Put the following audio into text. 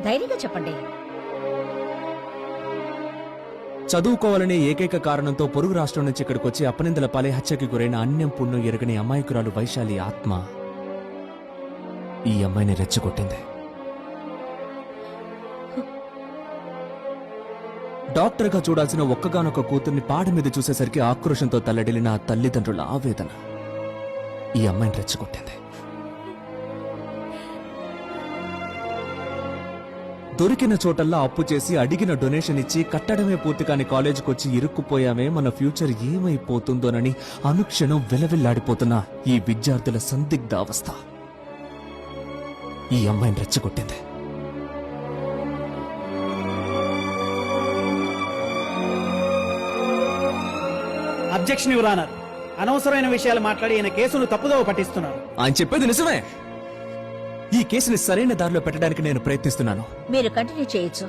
ధైర్యంగా చెప్పండి. చదువుకోవాలనే ఏకైక కారణంతో పొరుగు రాష్ట్రం నుంచి ఇక్కడికి వచ్చి అపనిందల పాలే హత్యకి గురైన అన్యం పుణ్యం ఎరగని అమాయకురాలు వైశాలి ఆత్మ ఈ అమ్మాయిని రెచ్చగొట్టింది. డాక్టర్గా చూడాల్సిన ఒక్కగానొక్క కూతుర్ని పాడ మీద చూసేసరికి ఆక్రోషంతో తల్లడిల్లిన ఆ తల్లిదండ్రుల ఆవేదన ఈ అమ్మాయిని రెచ్చగొట్టింది. దొరికిన చోటల్లా అప్పు చేసి అడిగిన డొనేషన్ ఇచ్చి కట్టడమే పూర్తి కాని కాలేజీకి వచ్చి ఇరుక్కుపోయామే, మన ఫ్యూచర్ ఏమైపోతుందోనని అనుక్షణం విలవిల్లాడిపోతున్న ఈ విద్యార్థుల సందిగ్ధ అవస్థ ఈ అమ్మాయిని రెచ్చగొట్టింది. Objection your honour. అనవసరమైన విషయాలు మాట్లాడి ఈయన కేసును తప్పుదోవ పట్టిస్తున్నారు. ఆయన చెప్పేది నిజమే. ఈ కేసుని సరైన దారిలో పెట్టడానికి నేను ప్రయత్నిస్తున్నాను. మీరు కంటిన్యూ చేయొచ్చు.